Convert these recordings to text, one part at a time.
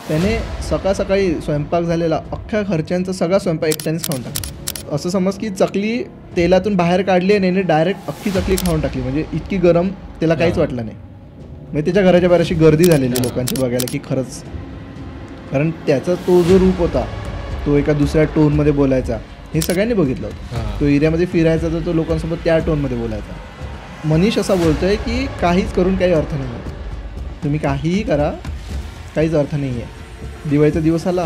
त्याने सकाळ सकाळी स्वयंपाक झालेला अख्ख्या घरच्यांचा सगळा स्वयंपाक एकट्यानेच खाऊन टाकला. असं समज की चकली तेलातून बाहेर काढली आणि याने डायरेक्ट अख्खी चकली खाऊन टाकली. म्हणजे इतकी गरम, त्याला काहीच वाटलं नाही. म्हणजे त्याच्या घराच्या बाहेर अशी गर्दी झालेली लोकांची बघायला की खरंच, कारण त्याचा तो जो रूप होता, तो एका दुसऱ्या टोनमध्ये बोलायचा, हे सगळ्यांनी बघितलं होतं. तो एरियामध्ये फिरायचा तर तो लोकांसोबत त्या टोनमध्ये बोलायचा. मनीष असा बोलतोय की काहीच करून काही अर्थ नाही आहे, तुम्ही काहीही करा, काहीच अर्थ नाही आहे. दिवाळीचा दिवस आला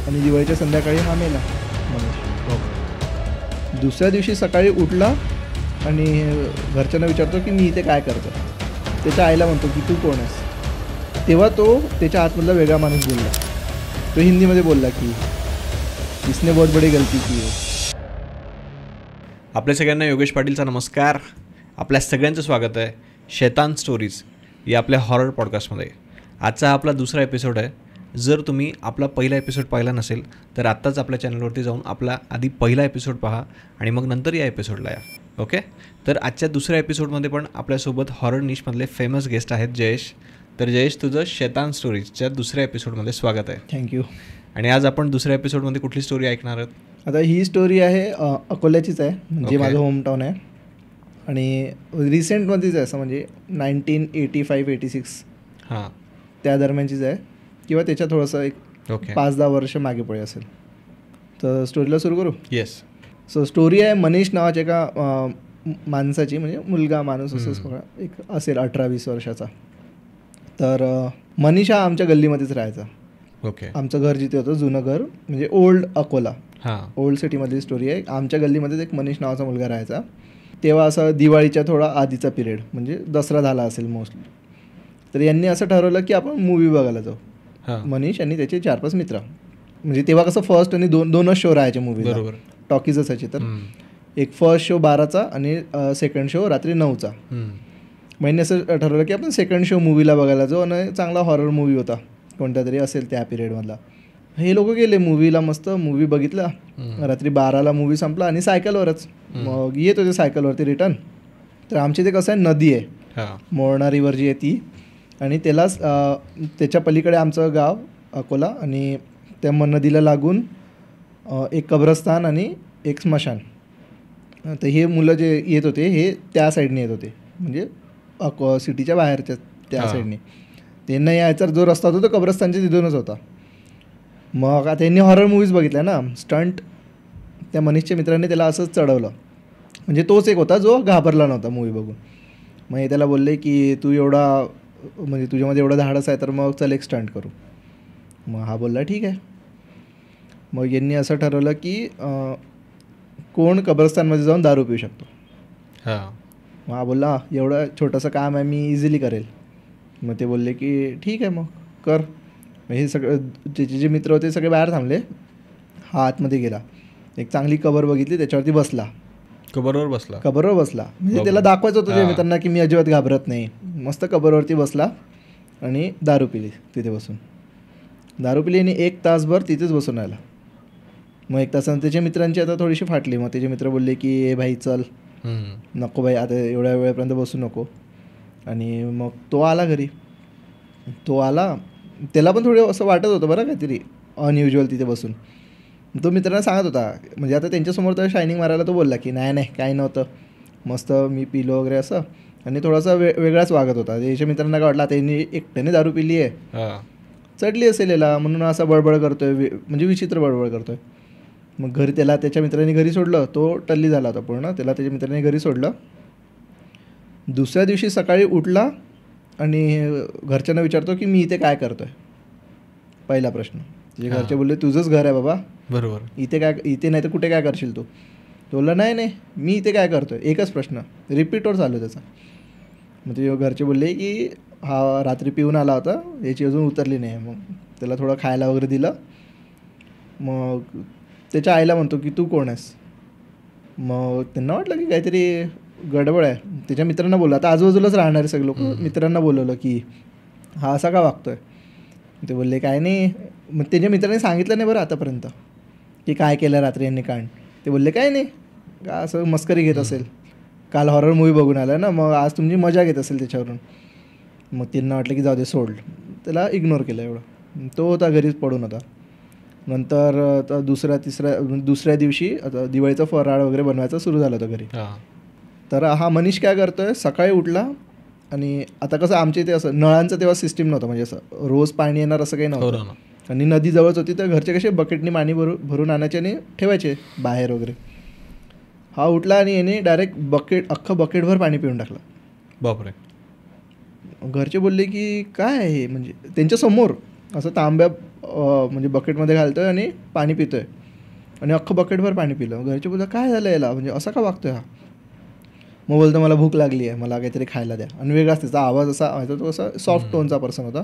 आणि दिवाळीच्या संध्याकाळी हा मेला मनीष. दुसऱ्या दिवशी सकाळी उठला आणि घरच्यांना विचारतो की मी इथे काय करतो. त्याच्या आईला म्हणतो की तू कोण आहेस. तेव्हा तो त्याच्या आतमधला वेगळा माणूस बोलला. तो हिंदीमध्ये बोलला की इसने बहुत बड़ी गलती की है. आपल्या सगळ्यांना योगेश पाटीलचा नमस्कार. आपल्या सगळ्यांचं स्वागत आहे शैतान स्टोरीज या आपल्या हॉरर पॉडकास्टमध्ये. आजचा आपला दुसरा एपिसोड आहे. जर तुम्ही आपला पहिला एपिसोड पाहिला नसेल तर आत्ताच आपल्या चॅनलवरती जाऊन आपला आधी पहिला एपिसोड पहा आणि मग नंतर या एपिसोडला या. ओके, तर आजच्या दुसऱ्या एपिसोडमध्ये पण आपल्यासोबत हॉरर निशमधले फेमस गेस्ट आहेत जयेश. तर जयेश, तुझं शैतान स्टोरीजच्या दुसऱ्या एपिसोडमध्ये स्वागत आहे. थँक्यू. आणि आज आपण दुसऱ्या एपिसोडमध्ये कुठली स्टोरी ऐकणार आहोत? आता ही स्टोरी आहे अकोल्याचीच आहे, म्हणजे माझं होमटाऊन आहे आणि रिसेंटमध्येच आहे, असं म्हणजे 1985-86 हां त्या दरम्यानचीच आहे किंवा त्याच्या थोडंसं एक 5-10 वर्ष मागे पुढे असेल. तर स्टोरीला सुरू करू. येस. सो स्टोरी आहे मनीष नावाच्या एका माणसाची, म्हणजे मुलगा माणूस असंच बघा, एक असेल 18-20 वर्षाचा. तर मनीष हा आमच्या गल्लीमध्येच राहायचा. ओके. आमचं घर जिथे होतं, जुनं घर, म्हणजे ओल्ड अकोला, हां, ओल्ड सिटीमधली स्टोरी आहे. आमच्या गल्लीमध्येच एक मनीष नावाचा मुलगा राहायचा. तेव्हा असं दिवाळीच्या थोडा आधीचा पिरियड, म्हणजे दसरा झाला असेल मोस्टली. तर यांनी असं ठरवलं की आपण मूवी बघायला जाऊ. मनीष आणि त्याचे 4-5 मित्र. म्हणजे तेव्हा कसं फर्स्ट आणि दोनच शो राहायचे मूवी, बरोबर, टॉकीज असायची. तर एक फर्स्ट शो 12चा आणि सेकंड शो रात्री 9चा. महिने असं ठरवलं की आपण सेकंड शो मूवीला बघायला जाऊ. आणि चांगला हॉरर मूवी होता, कोणत्या तरी असेल त्या पिरियडमधला. हे लोक गेले मूवीला, मस्त मूवी बघितला. रात्री 12ला मूवी संपला आणि सायकलवरच मग येत होते, सायकलवरती रिटर्न. तर आमची ते कसं आहे, नदी आहे, मोरणा रिव्हर जी आहे ती, आणि त्यालाच त्याच्या पलीकडे आमचं गाव अकोला, आणि त्या नदीला लागून एक कब्रस्तान आणि एक स्मशान. तर हे मुलं जे येत होते हे त्या साईडने येत होते, म्हणजे सिटीच्या बाहेरच्या त्या साईडने. त्यांना यायचा जो रस्ता होता तो कब्रस्तानच्या तिथूनच होता. मग आता त्यांनी हॉरर मूवीज बघितल्या ना, स्टंट त्या मनीषच्या मित्रांनी त्याला असंच चढवलं. म्हणजे तोच एक होता जो घाबरला नव्हता मूवी बघून. मग हे त्याला बोलले की तू एवढा, म्हणजे तुझ्यामध्ये एवढं धाडस आहे तर मग चल एक स्टंट करू. मग हा बोलला ठीक आहे. मग यांनी असं ठरवलं की कोण कब्रस्तानमध्ये जाऊन दारू पिऊ शकतो. मग हा बोलला एवढं छोटंसं काम आहे, मी इझिली करेल. मग ते बोलले की ठीक आहे मग कर. मग हे सगळं त्याचे जे मित्र होते सगळे बाहेर थांबले. हा आतमध्ये गेला, एक चांगली कबर बघितली, त्याच्यावरती बसला. कबरवर बसला म्हणजे त्याला दाखवायचं होतं त्या मित्रांना की मी अजिबात घाबरत नाही. मस्त कबरवरती बसला आणि दारू पिली तिथे बसून. दारू पिली आणि 1 तासभर तिथेच बसून राहिला. मग 1 तासानंतर त्याच्या मित्रांची आता थोडीशी फाटली. मग त्याचे मित्र बोलले की ए भाई चल, नको भाई आता एवढ्या वेळेपर्यंत बसू नको. आणि मग तो आला घरी. तो आला, त्याला पण थोडं असं वाटत होतं बरं काहीतरी अनयुज्युअल तिथे बसून. तो मित्रांना सांगत होता, म्हणजे आता त्यांच्यासमोर तर शायनिंग मारायला तो बोलला की नाही काही नव्हतं, मस्त मी पिलो वगैरे असं. आणि थोडासा वेगळाच वागत होता. त्याच्या मित्रांना काय वाटलं आता यांनी एकट्याने दारू पिली आहे, चढली असेल याला, म्हणून असा बडबड करतोय, म्हणजे विचित्र बडबड करतोय. मग घरी त्याला त्याच्या मित्रांनी घरी सोडलं. तो टल्ली झाला होता पूर्ण. त्याला त्याच्या मित्रांनी घरी सोडलं. दुसऱ्या दिवशी सकाळी उठला आणि घरच्यांना विचारतो की मी इथे काय करतोय. पहिला प्रश्न. जे घरचे बोलले तुझंच घर आहे बाबा, बरोबर, इथे नाही तर कुठे काय करशील तू. तो बोलला नाही मी इथे काय करतोय. एकच प्रश्न रिपीटवर चालू त्याचा. मग ते घरचे बोलले की हा रात्री पिऊन आला होता, याची अजून उतरली नाही. मग त्याला थोडं खायला वगैरे दिलं. मग त्याच्या आईला म्हणतो की तू कोण आहेस. मग त्यांना वाटलं की काहीतरी गडबड आहे. त्याच्या मित्रांना बोललं, आता आजूबाजूलाच राहणारे सगळे लोक, मित्रांना बोलवलं की हा असा का वागतोय. ते बोलले काय नाही. मग त्याच्या मित्रांनी सांगितलं नाही बरं आतापर्यंत की काय केलं रात्री यांनी कांड. ते बोलले काय नाही, का असं मस्करी घेत असेल, काल हॉरर मूवी बघून आला ना, मग आज तुमची मजा घेत असेल त्याच्यावरून. मग त्यांना वाटलं की जाऊ दे सोड, त्याला इग्नोर केलं एवढं. तो होता घरीच पडून होता. नंतर आता दुसऱ्या दिवशी आता दिवाळीचा फराळ वगैरे बनवायचा सुरू झाला होता घरी. तर हा मनीष काय करतोय, सकाळी उठला आणि आता कसं आमच्या इथे असं नळांचं तेव्हा सिस्टीम नव्हतं, म्हणजे असं रोज पाणी येणार असं काही नव्हतं. आणि नदी जवळच होती, तर घरचे कसे बकेटनी पाणी भरून आणायचे आणि ठेवायचे बाहेर वगैरे. हा उठला आणि याने डायरेक्ट अख्खं बकेटभर पाणी पिऊन टाकलं. बापरे. घरचे बोलले की काय आहे हे, म्हणजे त्यांच्यासमोर असं तांब्या म्हणजे बकेटमध्ये घालतोय आणि पाणी पितोय आणि अख्खं बकेटभर पाणी पिलं. घरचे बोलतात काय झालं याला, म्हणजे असं का वागतोय हा. मग बोलतो मला भूक लागली आहे, मला काहीतरी खायला द्या. आणि वेगळाच त्याचा आवाज असा व्हायचा, तो असा सॉफ्ट टोनचा पर्सन होता.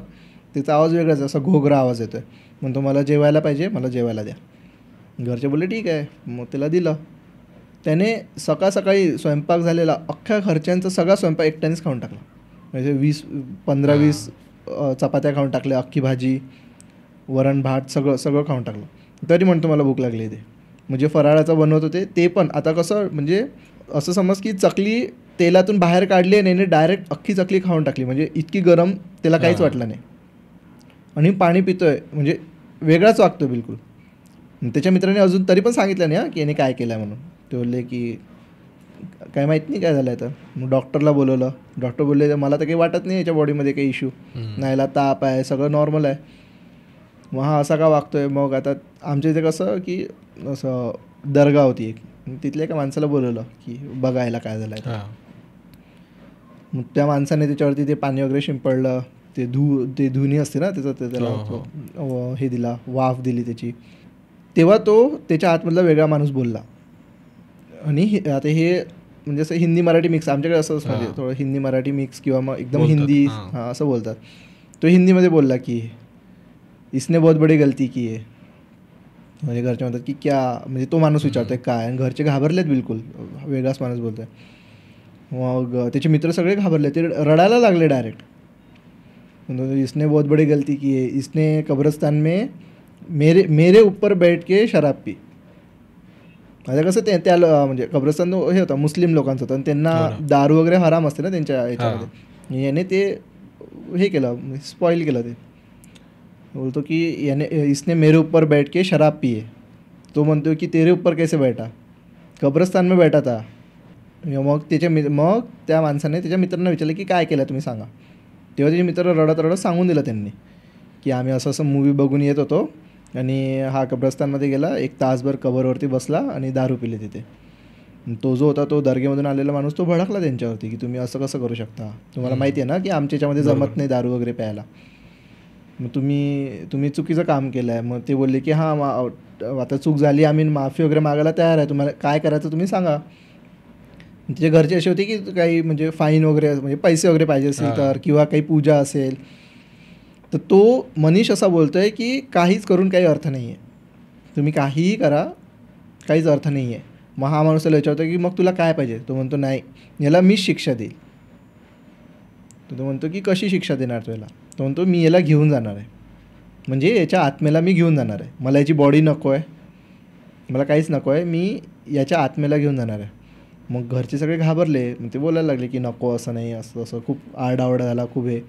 त्याचा आवाज वेगळाच, असा घोगरा आवाज येतो आहे. म्हणतो मला जेवायला पाहिजे, मला जेवायला द्या. घरचे बोलले ठीक आहे. मग त्याला दिलं. त्याने सकाळी स्वयंपाक झालेला अख्ख्या घरच्यांचा सगळा स्वयंपाक एकट्यानेच खाऊन टाकला. म्हणजे 15-20 चपात्या खाऊन टाकल्या, अख्खी भाजी, वरण भात सगळं खाऊन टाकलं. तरी म्हणतो मला भूक लागली ते. म्हणजे फराळाचं बनवत होते ते पण आता कसं, म्हणजे असं समज की चकली तेलातून बाहेर काढली आणि याने डायरेक्ट अख्खी चकली खाऊन टाकली. म्हणजे इतकी गरम, त्याला काहीच वाटलं नाही. आणि पाणी पितोय, म्हणजे वेगळाच वागतोय बिलकुल. त्याच्या मित्राने अजून तरी पण सांगितलं नाही की याने काय केलं आहे म्हणून. ते बोलले की काय माहीत नाही काय झालं आहे. तर मग डॉक्टरला बोलवलं. डॉक्टर बोलले मला तर काही वाटत नाही याच्या बॉडीमध्ये काही इश्यू नाही, याला ताप आहे, सगळं नॉर्मल आहे. मग हा असा का वागतोय. मग आता आमच्या इथे कसं की असं दर्गा होती एक, तिथल्या एका माणसाला बोलवलं की बघायला काय झालं आहे. मग त्या माणसाने त्याच्यावरती ते पाणी वगैरे शिंपडलं, ते धुनी असते ना त्याला हे दिला, वाफ दिली त्याची. तेव्हा तो त्याच्या आतमधला वेगळा माणूस बोलला. आणि आता हे म्हणजे असं हिंदी मराठी मिक्स, आमच्याकडे असंच म्हणजे थोडं हिंदी मराठी मिक्स किंवा मग एकदम हिंदी असं बोलतात. तो हिंदीमध्ये बोलला की इसने बहुत बड़ी गलती की आहे. म्हणजे घरचे म्हणतात की क्या, म्हणजे तो माणूस विचारतोय काय, आणि घरचे घाबरलेत बिलकुल, वेगळाच माणूस बोलतोय. मग त्याचे मित्र सगळे घाबरले, ते रडायला लागले डायरेक्ट. इसने बहुत बड़ी गलती की है, इसने कब्रस्तान में मेरे ऊपर बैठ के शराब पी. आता कसं त्या म्हणजे कब्रस्तान हे होता मुस्लिम लोकांचं होतं आणि त्यांना दारू वगैरे हराम असते ना त्यांच्या याच्यामध्ये. याने ते हे केलं, स्पॉइल केलं. ते बोलतो की इसने मेरे ऊपर बैठ के शराब पी है. तो म्हणतो की तेरे ऊपर कैसे बैठा, कब्रस्तान में बैठा था. मग त्या माणसाने त्याच्या मित्रांना विचारलं की काय केलं तुम्ही सांगा. तेव्हा त्याचे मित्र रडत सांगून दिलं त्यांनी की आम्ही असं मूवी बघून येत होतो आणि हा कब्रस्तानमध्ये गेला, 1 तासभर कबरवरती बसला आणि दारू पिली तिथे. तो जो होता तो दर्गेमधून आलेला माणूस, तो भडकला त्यांच्यावरती की तुम्ही असं कसं करू शकता, तुम्हाला माहिती आहे ना की आमच्या याच्यामध्ये जमत नाही दारू वगैरे प्यायला, मग तुम्ही चुकीचं काम केलं आहे. मग ते बोलले की हां आता चूक झाली, आम्ही माफी वगैरे मागायला तयार आहे, तुम्हाला काय करायचं तुम्ही सांगा. तिचे घरचे असे होते की काही म्हणजे फाईन वगैरे, म्हणजे पैसे वगैरे पाहिजे असेल तर, किंवा काही पूजा असेल तर. तो मनीष असा बोलतो आहे की काहीच करून काही अर्थ नाही आहे, तुम्ही काहीही करा, काहीच अर्थ नाही आहे. मग हा माणूस त्याला विचारतो की मग तुला काय पाहिजे. तो म्हणतो नाही, याला मीच शिक्षा देईल. तो म्हणतो की कशी शिक्षा देणार तुला. तो म्हणतो मी याला घेऊन जाणार आहे, म्हणजे याच्या आत्म्याला मी घेऊन जाणार आहे. मला याची बॉडी नको आहे, मला काहीच नको आहे, मी याच्या आत्म्याला घेऊन जाणार आहे. मग घरचे सगळे घाबरले. मग ते बोलायला लागले की नको, असं नाही, असं खूप आरडाओरडा झाला खूप हे.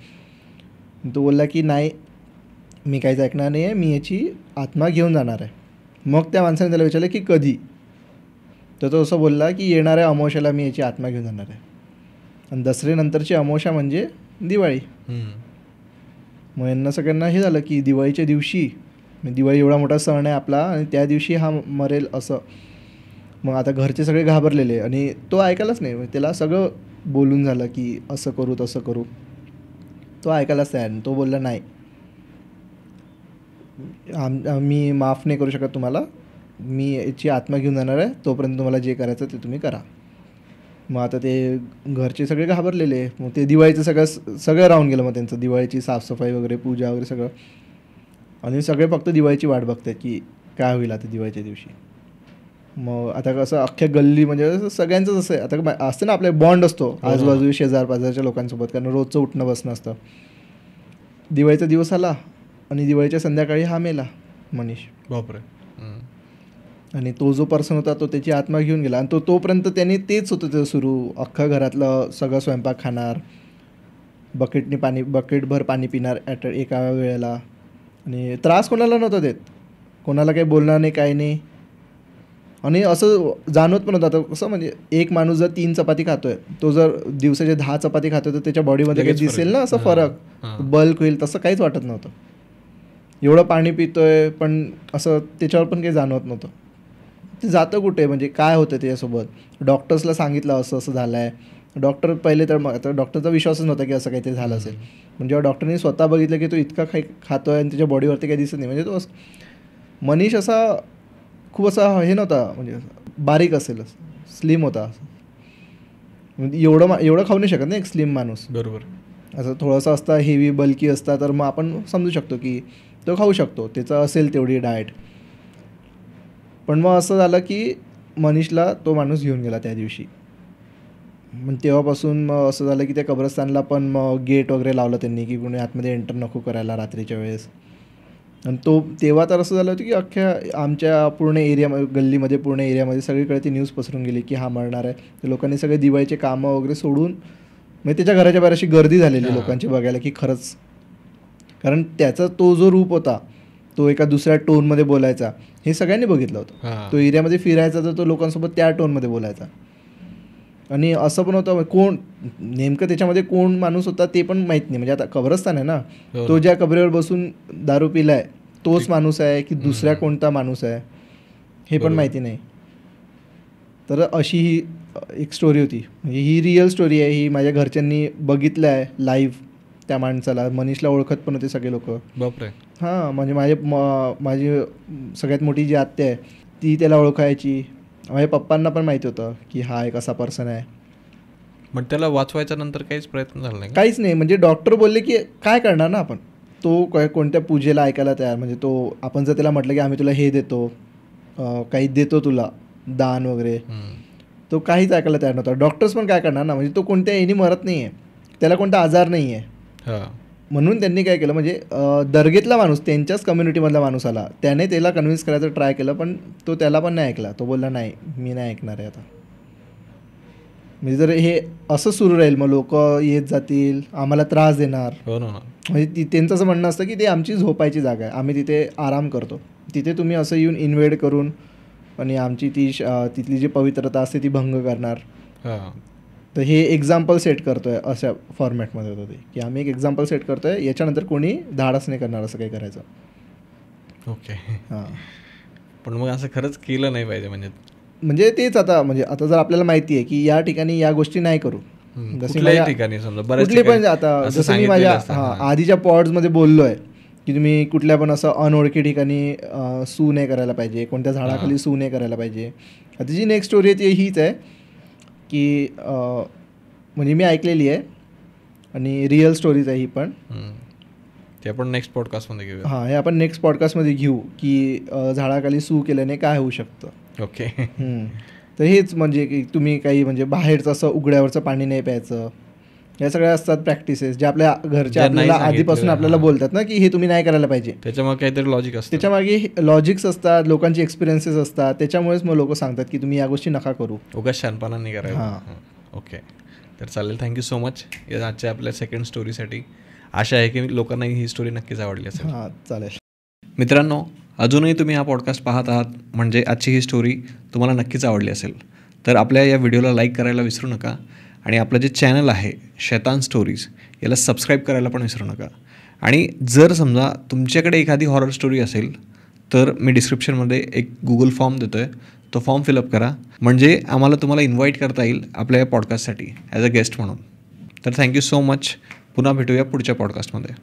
तो बोलला की नाही, मी काहीच ऐकणार नाही आहे, मी याची आत्मा घेऊन जाणार आहे. मग त्या माणसाने त्याला विचारलं की कधी. तर तो असं बोलला की येणाऱ्या अमावस्याला मी याची आत्मा घेऊन जाणार आहे. आणि दसऱ्यानंतरची अमावस्या म्हणजे दिवाळी. मग यांना सगळ्यांना हे झालं की दिवाळीच्या दिवशी, दिवाळी एवढा मोठा सण आहे आपला आणि त्या दिवशी हा मरेल असं. मग आता घरचे सगळे घाबरलेले आणि तो ऐकायलाच नाही. त्याला सगळं बोलून झालं की असं करू तसं करू, तो ऐकायलाच तयार नाही. तो बोलला नाही, मी माफ नाही करू शकत तुम्हाला, मी याची आत्मा घेऊन जाणार आहे, तोपर्यंत तुम्हाला जे करायचं ते तुम्ही करा. मग आता ते घरचे सगळे घाबरलेले. मग ते दिवाळीचं सगळं राहून गेलं. मग त्यांचं दिवाळीची साफसफाई वगैरे, पूजा वगैरे सगळं. आणि सगळे फक्त दिवाळीची वाट बघतात की काय होईल आता दिवाळीच्या दिवशी. मग आता कसं अख्ख्या गल्ली, म्हणजे सगळ्यांचंच असं आहे. आता असतं ना आपले बॉन्ड असतो आजूबाजू शेजार पाजारच्या लोकांसोबत, कारण रोजचं उठणं बसणं असतं. दिवाळीचा दिवस आला आणि दिवाळीच्या संध्याकाळी हा मेला मनीष. बापरे. आणि तो जो पर्सन होता तो त्याची आत्मा घेऊन गेला. आणि तोपर्यंत त्याने तेच होतं ते सुरू, अख्खा घरातलं सगळं स्वयंपाक खाणार, बकेटभर पाणी पिणार एका वेळेला, आणि त्रास कोणाला नव्हता देत, कोणाला काही बोलणार नाही, काही नाही. आणि असं जाणवत पण होतं. आता कसं म्हणजे एक माणूस जर 3 चपाती खातोय, तो जर दिवसाचे 10 चपाती खातोय, तर त्याच्या बॉडीमध्ये काही दिसेल ना असं फरक, बल्क होईल, तसं काहीच वाटत नव्हतं. एवढं पाणी पितोय पण असं त्याच्यावर पण काही जाणवत नव्हतं. ते जातं कुठे, म्हणजे काय होतं त्याच्यासोबत. डॉक्टर्सला सांगितलं असं असं झालं आहे. डॉक्टर पहिले तर आता डॉक्टरचा विश्वासच नव्हता की असं काहीतरी झालं असेल. पण जेव्हा डॉक्टरनी स्वतः बघितलं की तो इतका खातोय आणि त्याच्या बॉडीवरती काही दिसत नाही, म्हणजे तो मनीष असा खूप असा हे नव्हता, म्हणजे बारीक असेल, स्लिम होता. म्हणजे एवढं खाऊ नाही शकत ना एक स्लिम माणूस. बरोबर. असं थोडंसं असता हेवी बल्की असता तर मग आपण समजू शकतो की तो खाऊ शकतो, त्याचं असेल तेवढी डाएट. पण मग असं झालं की मनीषला तो माणूस घेऊन गेला त्या दिवशी. मग तेव्हापासून मग असं झालं की त्या कब्रस्तानला पण मग गेट वगैरे लावलं त्यांनी की कोणी आतमध्ये एंटर नको करायला रात्रीच्या वेळेस. आणि तेव्हा तर असं झालं होतं की अख्ख्या आमच्या पूर्ण एरियामध्ये, गल्लीमध्ये, पूर्ण एरियामध्ये सगळीकडे ती न्यूज पसरून गेली की हा मरणार आहे. तर लोकांनी सगळे दिवाळीचे कामं वगैरे सोडून, म्हणजे त्याच्या घराच्या बाहेर अशी गर्दी झालेली लोकांची बघायला की खरंच, कारण त्याचा तो जो रूप होता, तो एका दुसऱ्या टोनमध्ये बोलायचा, हे सगळ्यांनी बघितलं होतं. तो एरियामध्ये फिरायचा तर तो लोकांसोबत त्या टोनमध्ये बोलायचा. आणि असं पण होतं कोण नेमकं त्याच्यामध्ये कोण माणूस होता ते पण माहीत नाही. म्हणजे आता कब्रस्तान आहे ना, तो ज्या कबरेवर बसून दारू पिलाय तोच माणूस आहे की दुसऱ्या कोणता माणूस आहे हे पण माहिती नाही. तर अशी ही एक स्टोरी होती. म्हणजे ही रिअल स्टोरी आहे. ही माझ्या घरच्यांनी बघितलं आहे लाईव्ह त्या माणसाला. मनीषला ओळखत पण होते सगळे लोक. बापरे. हां, म्हणजे माझी सगळ्यात मोठी जी आत्या आहे ती त्याला ओळखायची. माझ्या पप्पांना पण माहिती होतं की हा एक असा पर्सन आहे. मग त्याला वाचवायच्या नंतर काहीच प्रयत्न झाला नाही? काहीच नाही. म्हणजे डॉक्टर बोलले की काय करणार ना आपण, तो कोणत्या पूजेला ऐकायला तयार. म्हणजे तो आपण जर त्याला म्हटलं की आम्ही तुला हे देतो, काही देतो तुला दान वगैरे, तो काहीच ऐकायला तयार नव्हता. डॉक्टर्स पण काय करणार ना, म्हणजे तो कोणत्या याने मरत नाही आहे, त्याला कोणता आजार नाही आहे. म्हणून त्यांनी काय केलं, म्हणजे दर्गेतला माणूस, त्यांच्याच कम्युनिटीमधला माणूस आला, त्याने त्याला कन्व्हिन्स करायचं ट्राय केलं, पण तो त्याला पण नाही ऐकला. तो बोलला नाही, मी नाही ऐकणार आहे आता. म्हणजे जर हे असं सुरू राहील मग लोक येत जातील, आम्हाला त्रास देणार. म्हणजे त्यांचं असं म्हणणं असतं की ते आमची झोपायची जागा आहे, आम्ही तिथे आराम करतो, तिथे तुम्ही असं येऊन इन्व्हेड करून आणि आमची तिथली जी पवित्रता असते ती भंग करणार. तर हे एक्झाम्पल सेट करतोय अशा फॉर्मॅटमध्ये होतं ते, की आम्ही एक एक्झाम्पल सेट करतोय, याच्यानंतर कोणी धाडस नाही करणार असं काही करायचं. ओके. हां. पण मग असं खरंच केलं नाही पाहिजे. म्हणजे तेच आता, म्हणजे आता जर आपल्याला माहिती आहे की या ठिकाणी या गोष्टी नाही करू, कुठल्याही ठिकाणी समजा कुठली पण, आता जसं मी माझ्या आधीच्या पॉड्समध्ये बोललो आहे की तुम्ही कुठल्या पण असं अनोळखी ठिकाणी सू नाही करायला पाहिजे, कोणत्या झाडाखाली सू नाही करायला पाहिजे. आता जी नेक्स्ट स्टोरी आहे ती हीच आहे की म्हणजे मी ऐकलेली आहे आणि रिअल स्टोरीज आहे ही पण. ते आपण नेक्स्ट पॉडकास्टमध्ये घेऊ. हां, हे आपण नेक्स्ट पॉडकास्टमध्ये घेऊ की झाडाखाली सू केल्याने काय होऊ शकतं. ओके. तर हेच म्हणजे की तुम्ही काही म्हणजे बाहेरचं असं उघड्यावरचं पाणी नाही प्यायचं, या सगळ्या असतात प्रॅक्टिसेस जे आपल्या घरच्या आपल्याला आधीपासून आपल्याला बोलतात ना की हे तुम्ही नाही करायला पाहिजे. त्याच्यामागे काहीतरी लॉजिक असतं, त्याच्यामागे लॉजिक्स असतात, लोकांची एक्सपिरियन्सेस असतात, त्याच्यामुळेच मग लोक सांगतात की तुम्ही या गोष्टी नका करू, उगाच शहाणपणा नाही करायला. ओके, तर चालेल. थँक्यू सो मच या आजच्या आपल्या सेकंड स्टोरीसाठी. आशा आहे की लोकांना ही स्टोरी नक्कीच आवडली असेल. हां, चालेल. मित्रांनो, अजूनही तुम्ही हा पॉडकास्ट पाहत आहात म्हणजे आजची ही स्टोरी तुम्हाला नक्कीच आवडली असेल. तर आपल्या या व्हिडिओला लाईक करायला विसरू नका आणि आपलं जे चॅनल आहे शैतान स्टोरीज याला सबस्क्राईब करायला पण विसरू नका. आणि जर समजा तुमच्याकडे एखादी हॉरर स्टोरी असेल तर मी डिस्क्रिप्शनमध्ये एक गुगल फॉर्म देतो आहे, तो फॉर्म फिलअप करा, म्हणजे आम्हाला तुम्हाला इन्व्हाइट करता येईल आपल्या या पॉडकास्टसाठी ॲज अ गेस्ट म्हणून. तर थँक्यू सो मच. पुन्हा भेटूया पुढच्या पॉडकास्टमध्ये.